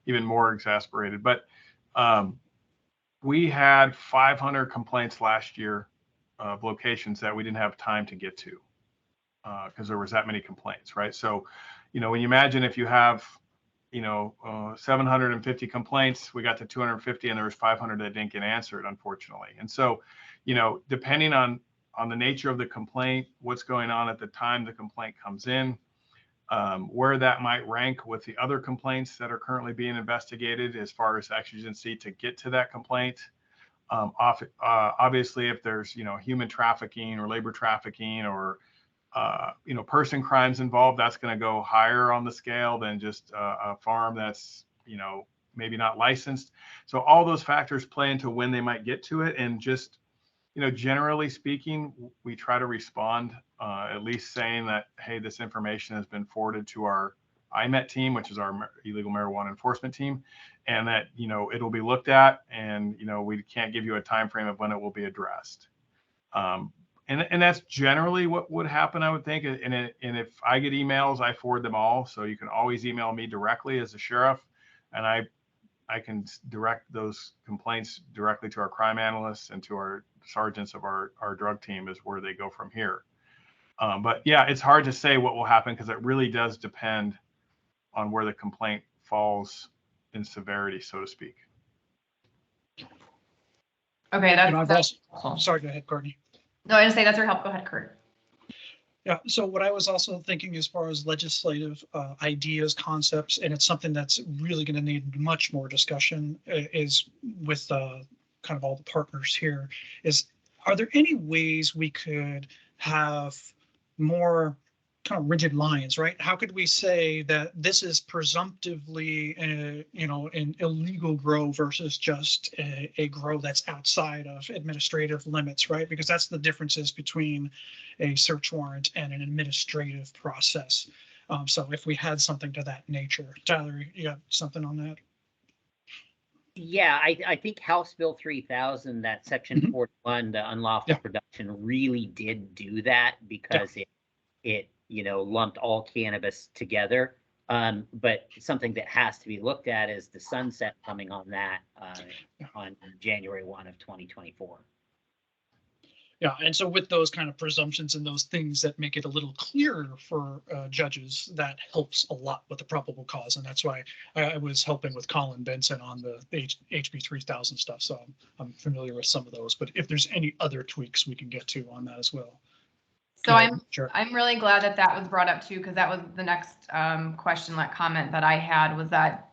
S13: even more exasperated. But we had 500 complaints last year of locations that we didn't have time to get to. because there was that many complaints, right? So, when you imagine if you have, 750 complaints, we got to 250 and there was 500 that didn't get answered, unfortunately. And so, depending on the nature of the complaint, what's going on at the time the complaint comes in, where that might rank with the other complaints that are currently being investigated as far as exigency to get to that complaint. Obviously, if there's, human trafficking or labor trafficking or, person crimes involved, that's going to go higher on the scale than just a farm that's, maybe not licensed. So all those factors play into when they might get to it. And just, generally speaking, we try to respond, at least saying that, hey, this information has been forwarded to our IMET team, which is our illegal marijuana enforcement team, and that, it'll be looked at, and, we can't give you a time frame of when it will be addressed. And that's generally what would happen, I would think. And if I get emails, I forward them all. So you can always email me directly as a sheriff, and I can direct those complaints directly to our crime analysts and to our sergeants of our drug team is where they go from here. But yeah, it's hard to say what will happen because it really does depend on where the complaint falls in severity, so to speak.
S12: Okay, that's
S11: Sorry, go ahead, Courtney.
S12: no, I just say that's your help. Go ahead, Kurt.
S11: Yeah, so what I was also thinking as far as legislative ideas, concepts, and it's something that's really going to need much more discussion is with kind of all the partners here is, are there any ways we could have more kind of rigid lines, right? How could we say that this is presumptively, an illegal grow versus just a grow that's outside of administrative limits, right? Because that's the differences between a search warrant and an administrative process. So if we had something to that nature, Tyler, you got something on that?
S5: Yeah, I think House Bill 3000, that section 41, the unlawful production, really did do that because it lumped all cannabis together. But something that has to be looked at is the sunset coming on that on January 1 of 2024.
S11: Yeah, and so with those kind of presumptions and those things that make it a little clearer for judges, that helps a lot with the probable cause. And that's why I was helping with Colin Benson on the HB 3000 stuff. So I'm familiar with some of those. But if there's any other tweaks we can get to on that as well.
S12: So I'm really glad that was brought up too, because that was the next comment that I had was that,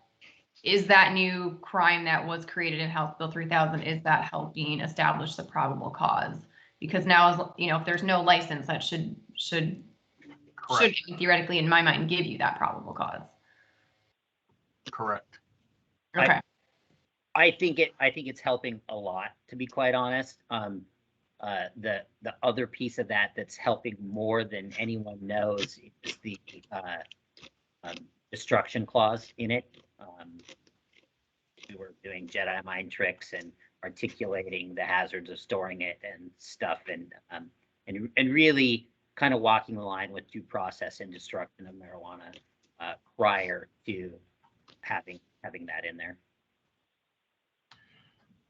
S12: is that new crime that was created in House Bill 3000, is that helping establish the probable cause? Because now, if there's no license, that should theoretically, in my mind, give you that probable cause.
S13: Correct.
S12: Okay.
S5: I think it's helping a lot, to be quite honest. The other piece of that's helping more than anyone knows is the destruction clause in it. We were doing Jedi mind tricks and articulating the hazards of storing it and stuff, and really kind of walking the line with due process and destruction of marijuana prior to having that in there.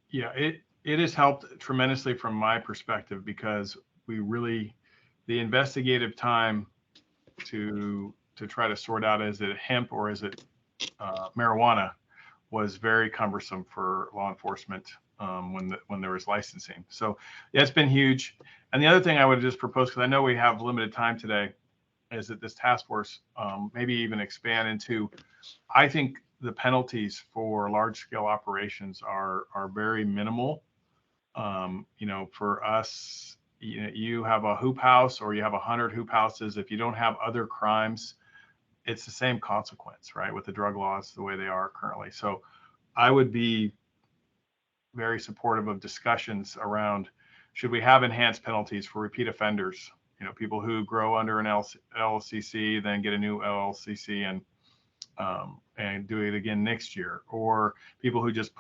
S13: Yeah, it has helped tremendously from my perspective because the investigative time to try to sort out, is it hemp or is it marijuana, was very cumbersome for law enforcement when there was licensing. So yeah, it's been huge. And the other thing I would just propose, because I know we have limited time today, is that this task force maybe even expand into, I think the penalties for large scale operations are very minimal. For us, you have a hoop house or you have 100 hoop houses. If you don't have other crimes, it's the same consequence, right? With the drug laws the way they are currently. So I would be very supportive of discussions around, should we have enhanced penalties for repeat offenders? People who grow under an LLCC, then get a new LLCC and do it again next year, or people who just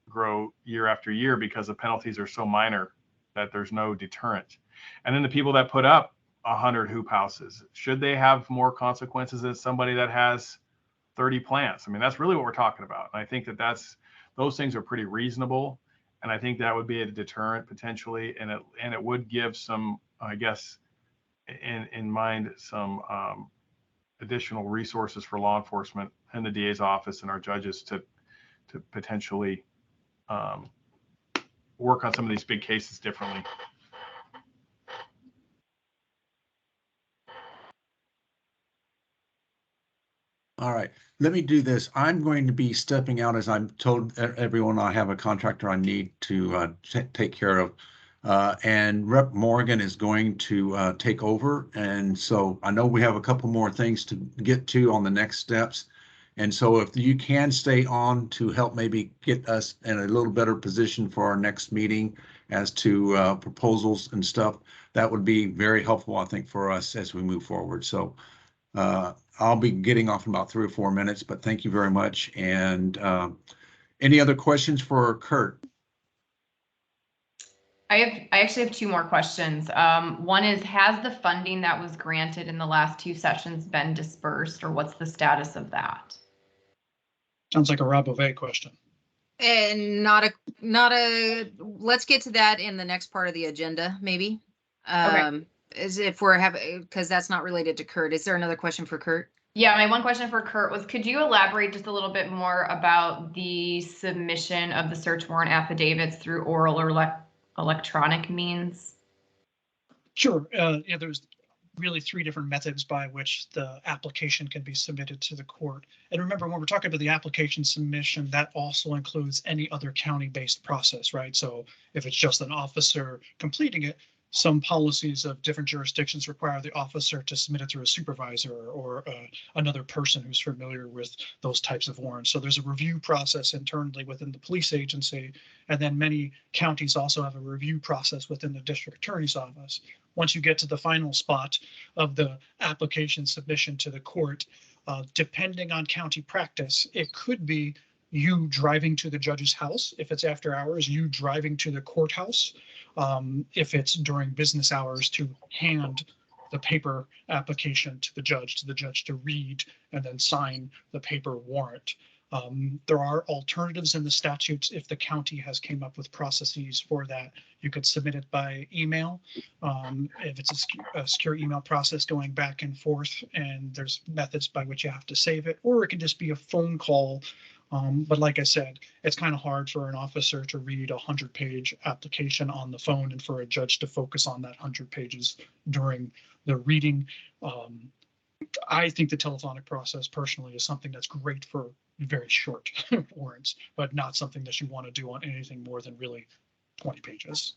S13: grow year after year because the penalties are so minor that there's no deterrent. And then the people that put up 100 hoop houses, should they have more consequences than somebody that has 30 plants? I mean, that's really what we're talking about. And I think those things are pretty reasonable. And I think that would be a deterrent potentially. And it would give some, I guess, in mind some additional resources for law enforcement and the DA's office and our judges to potentially work on some of these big cases differently.
S3: All right, let me do this. I'm going to be stepping out as I'm told everyone I have a contractor I need to take care of. And Rep. Morgan is going to take over. And so I know we have a couple more things to get to on the next steps. And so if you can stay on to help maybe get us in a little better position for our next meeting as to proposals and stuff, that would be very helpful, I think, for us as we move forward. So I'll be getting off in about 3 or 4 minutes, but thank you very much. And any other questions for Kurt?
S12: I actually have 2 more questions. One is, has the funding that was granted in the last 2 sessions been dispersed, or what's the status of that?
S11: Sounds like a Rob Bove question.
S4: And let's get to that in the next part of the agenda, maybe.
S12: Okay.
S4: As if we're having, because that's not related to Kurt. Is there another question for Kurt?
S12: Yeah, my one question for Kurt was, could you elaborate just a little bit more about the submission of the search warrant affidavits through oral or electronic means?
S11: Sure. Yeah, there's really 3 different methods by which the application can be submitted to the court. And remember, when we're talking about the application submission, that also includes any other county-based process, right? So if it's just an officer completing it, some policies of different jurisdictions require the officer to submit it through a supervisor or another person who's familiar with those types of warrants. So there's a review process internally within the police agency, and then many counties also have a review process within the district attorney's office. Once you get to the final spot of the application submission to the court, depending on county practice, it could be you driving to the judge's house. If it's after hours, you driving to the courthouse. If it's during business hours, to hand the paper application to the judge to read and then sign the paper warrant. There are alternatives in the statutes. If the county has came up with processes for that, you could submit it by email. If it's a secure email process going back and forth, and there's methods by which you have to save it, or it can just be a phone call. But like I said, it's kind of hard for an officer to read a 100-page application on the phone and for a judge to focus on that 100 pages during the reading. I think the telephonic process personally is something that's great for very short warrants, but not something that you want to do on anything more than really 20 pages.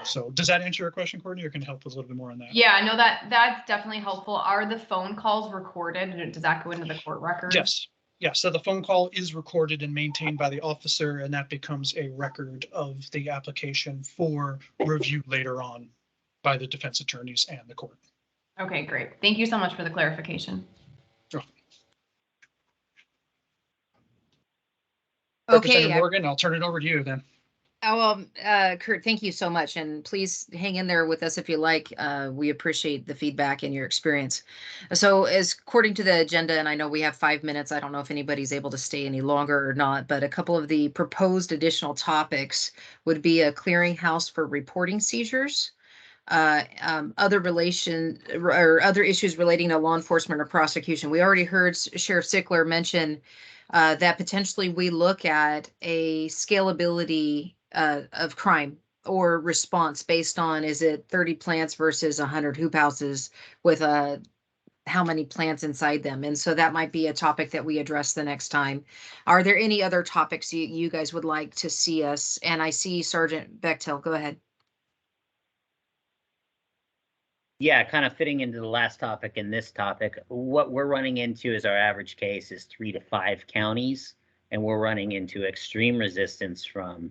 S11: So does that answer your question, Courtney, or can it help with a little bit more on that?
S12: Yeah, no, that's definitely helpful. Are the phone calls recorded, and does that go into the court record?
S11: Yes. Yeah, so the phone call is recorded and maintained by the officer, and that becomes a record of the application for review later on by the defense attorneys and the court.
S12: Okay, great. Thank you so much for the clarification.
S11: Okay, Morgan, I'll turn it over to you then.
S4: Oh, well, Kurt, thank you so much. And please hang in there with us if you like. We appreciate the feedback and your experience. So as according to the agenda, and I know we have 5 minutes, I don't know if anybody's able to stay any longer or not, but a couple of the proposed additional topics would be a clearinghouse for reporting seizures, other issues relating to law enforcement or prosecution. We already heard Sheriff Sickler mention that potentially we look at a scalability of crime or response based on, is it 30 plants versus 100 hoop houses with how many plants inside them? And so that might be a topic that we address the next time. Are there any other topics you guys would like to see us? And I see Sergeant Bechtel, go ahead.
S5: Yeah, kind of fitting into the last topic and this topic, what we're running into is our average case is 3 to 5 counties, and we're running into extreme resistance from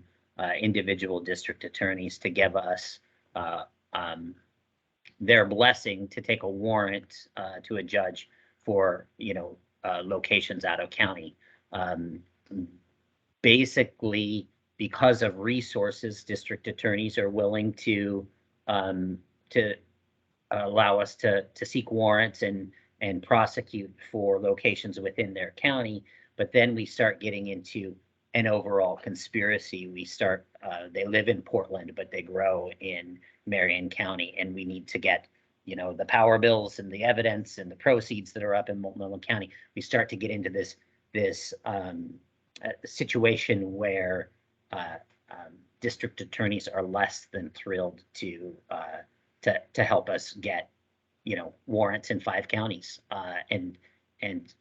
S5: individual district attorneys to give us their blessing to take a warrant to a judge for, locations out of county. Basically, because of resources, district attorneys are willing to allow us to seek warrants and prosecute for locations within their county. But then we start getting into an overall conspiracy. They live in Portland, but they grow in Marion County, and we need to get you know, the power bills and the evidence and the proceeds that are up in Multnomah County, we start to get into this situation where district attorneys are less than thrilled to help us get, you know, warrants in 5 counties. And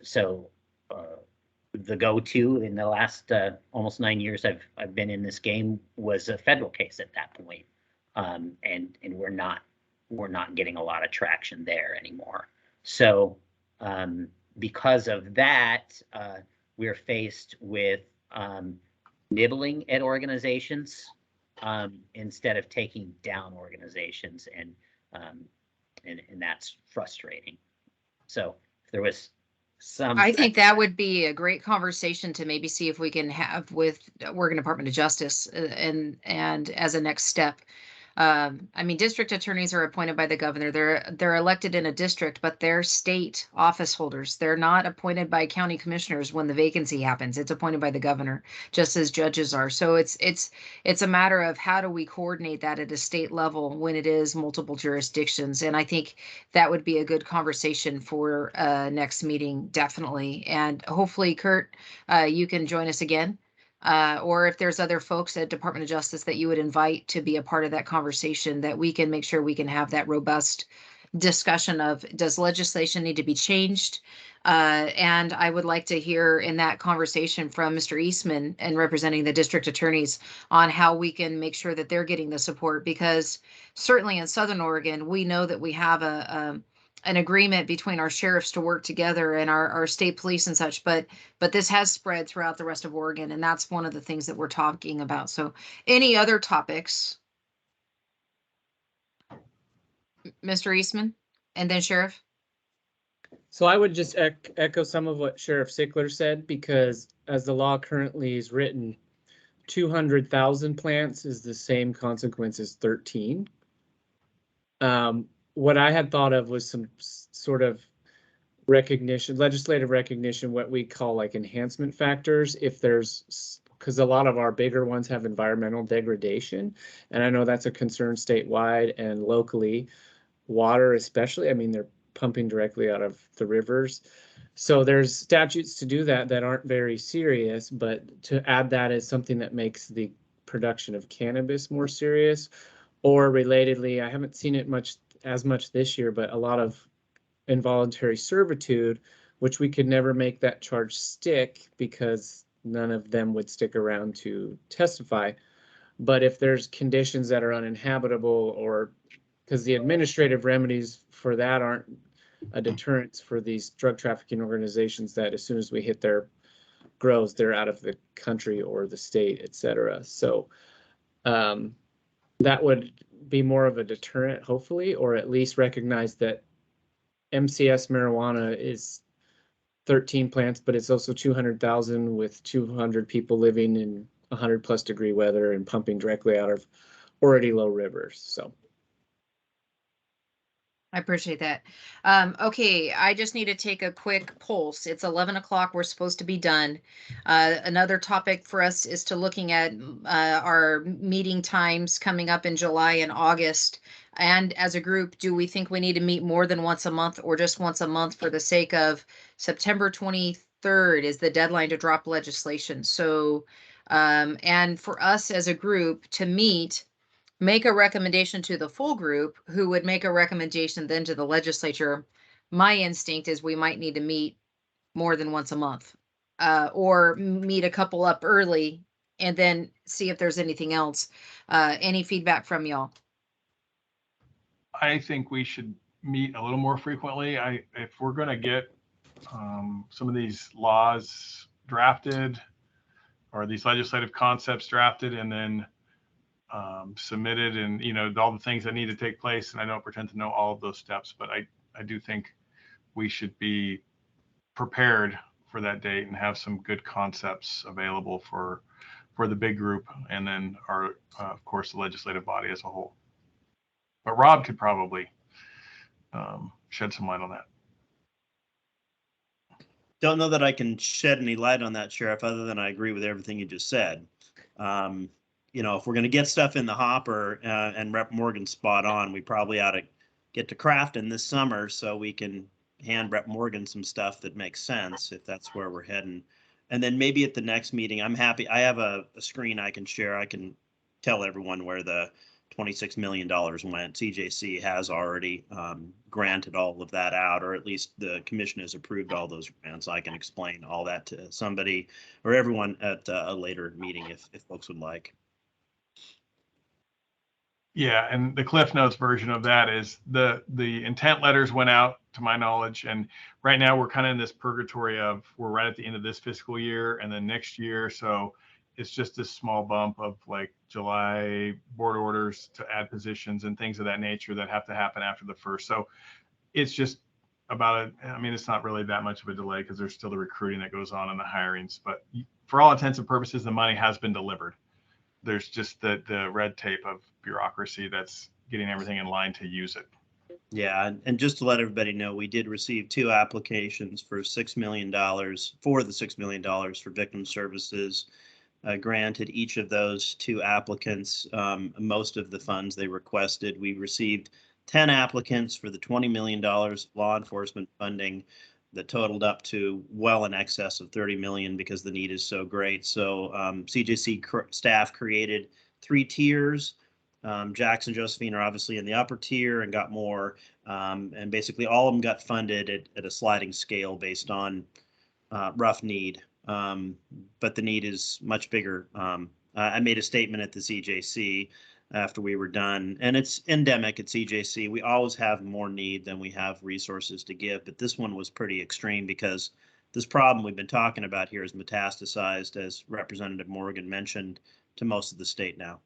S5: so the go-to in the last almost 9 years I've been in this game was a federal case at that point. And we're not getting a lot of traction there anymore. So because of that, we're faced with nibbling at organizations instead of taking down organizations, and that's frustrating. So if there was some,
S4: I think that would be a great conversation to maybe see if we can have with Oregon Department of Justice and as a next step. I mean, district attorneys are appointed by the governor. They're elected in a district, but they're state office holders. They're not appointed by county commissioners when the vacancy happens. It's appointed by the governor, just as judges are. So it's a matter of how do we coordinate that at a state level when it is multiple jurisdictions. And I think that would be a good conversation for next meeting, definitely. And hopefully, Kurt, you can join us again. Or if there's other folks at Department of Justice that you would invite to be a part of that conversation, that we can make sure we can have that robust discussion of, does legislation need to be changed? And I would like to hear in that conversation from Mr. Eastman and representing the district attorneys on how we can make sure that they're getting the support, because certainly in Southern Oregon, we know that we have an agreement between our sheriffs to work together and our state police and such, but this has spread throughout the rest of Oregon, and that's one of the things that we're talking about. So any other topics? Mr. Eastman and then Sheriff?
S7: So I would just echo some of what Sheriff Sickler said, because as the law currently is written, 200,000 plants is the same consequence as 13. What I had thought of was some sort of recognition, legislative recognition, what we call like enhancement factors. If there's, because a lot of our bigger ones have environmental degradation, and I know that's a concern statewide and locally. Water especially, I mean, they're pumping directly out of the rivers. So there's statutes to do that aren't very serious, but to add that as something that makes the production of cannabis more serious. Or relatedly, I haven't seen it as much this year, but a lot of involuntary servitude, which we could never make that charge stick because none of them would stick around to testify. But if there's conditions that are uninhabitable, or because the administrative remedies for that aren't a deterrence for these drug trafficking organizations, that as soon as we hit their grows, they're out of the country or the state, et cetera. So that would be more of a deterrent, hopefully, or at least recognize that MCS marijuana is 13 plants, but it's also 200,000 with 200 people living in 100+ degree weather and pumping directly out of already low rivers. So
S4: I appreciate that. Okay, I just need to take a quick pulse. It's 11 o'clock. We're supposed to be done. Another topic for us is to looking at our meeting times coming up in July and August. And as a group, do we think we need to meet more than once a month or just once a month for the sake of September 23rd is the deadline to drop legislation. So, and for us as a group to meet, make a recommendation to the full group, who would make a recommendation then to the legislature. My instinct is we might need to meet more than once a month, or meet a couple up early and then see if there's anything else. Any feedback from y'all?
S13: I think we should meet a little more frequently. If we're going to get some of these laws drafted or these legislative concepts drafted and then submitted, and all the things that need to take place, and I don't pretend to know all of those steps, but I do think we should be prepared for that date and have some good concepts available for the big group, and then our of course the legislative body as a whole. But Rob could probably shed some light on that.
S6: Don't know that I can shed any light on that, Sheriff, other than I agree with everything you just said. If we're going to get stuff in the hopper, and Rep. Morgan's spot on, we probably ought to get to crafting this summer so we can hand Rep Morgan some stuff that makes sense if that's where we're heading. And then maybe at the next meeting, I'm happy. I have a screen I can share. I can tell everyone where the $26 million went. CJC has already granted all of that out, or at least the commission has approved all those grants. I can explain all that to somebody or everyone at a later meeting if folks would like.
S13: Yeah, and the Cliff Notes version of that is the intent letters went out to my knowledge, and right now we're kind of in this purgatory of we're right at the end of this fiscal year and then next year, so it's just this small bump of like July board orders to add positions and things of that nature that have to happen after the first. So it's just about I mean, it's not really that much of a delay because there's still the recruiting that goes on and the hirings, but for all intents and purposes, the money has been delivered. There's just the red tape of bureaucracy that's getting everything in line to use it.
S6: Yeah, and just to let everybody know, we did receive 2 applications for $6 million for the $6 million for victim services. Granted each of those 2 applicants most of the funds they requested. We received 10 applicants for the $20 million law enforcement funding that totaled up to well in excess of 30 million because the need is so great. So CJC staff created 3 tiers. Jackson, Josephine are obviously in the upper tier and got more. And basically all of them got funded at a sliding scale based on rough need. But the need is much bigger. I made a statement at the CJC after we were done, and it's endemic at CJC. We always have more need than we have resources to give, but this one was pretty extreme because this problem we've been talking about here is metastasized, as Representative Morgan mentioned, to most of the state now.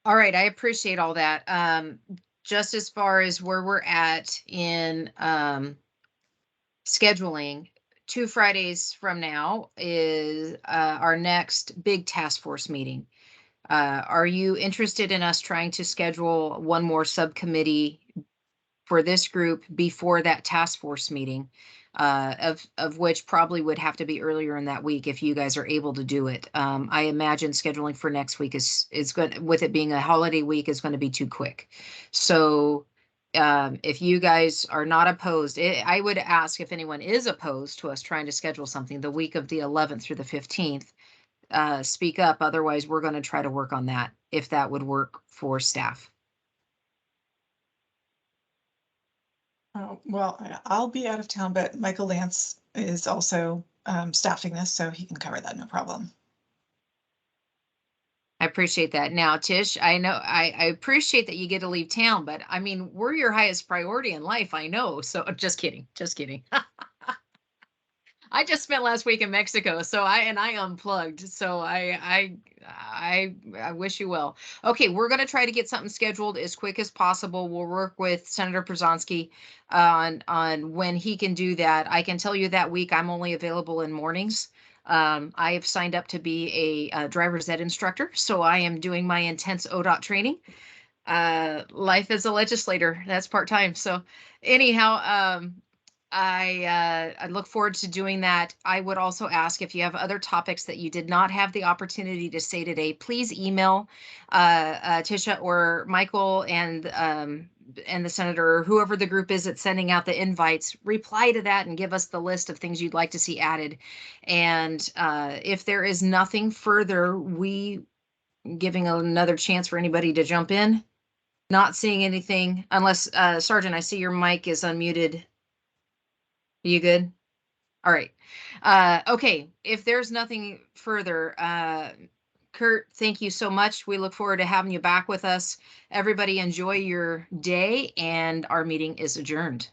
S4: All right, I appreciate all that. Just as far as where we're at in scheduling, 2 Fridays from now is our next big task force meeting. Are you interested in us trying to schedule one more subcommittee for this group before that task force meeting? Of which probably would have to be earlier in that week if you guys are able to do it. I imagine scheduling for next week is good, with it being a holiday week, is going to be too quick. So if you guys are not opposed, I would ask if anyone is opposed to us trying to schedule something the week of the 11th through the 15th, speak up. Otherwise, we're going to try to work on that if that would work for staff.
S2: Well, I'll be out of town, but Michael Lance is also staffing this, so he can cover that, no problem.
S4: I appreciate that. Now, Tish, I know I appreciate that you get to leave town, but I mean, we're your highest priority in life. I know. So just kidding. Just kidding. I just spent last week in Mexico, so I unplugged. So I wish you well. Okay, we're going to try to get something scheduled as quick as possible. We'll work with Senator Przanski on when he can do that. I can tell you that week I'm only available in mornings. I have signed up to be a driver's ed instructor, so I am doing my intense ODOT training. Life as a legislator, that's part-time. So anyhow, I look forward to doing that. I would also ask if you have other topics that you did not have the opportunity to say today, please email Tisha or Michael and the senator, or whoever the group is that's sending out the invites. Reply to that and give us the list of things you'd like to see added. And if there is nothing further, we giving another chance for anybody to jump in. Not seeing anything unless Sergeant, I see your mic is unmuted. Are you good? All right. Okay. If there's nothing further, Kurt, thank you so much. We look forward to having you back with us. Everybody enjoy your day, and our meeting is adjourned.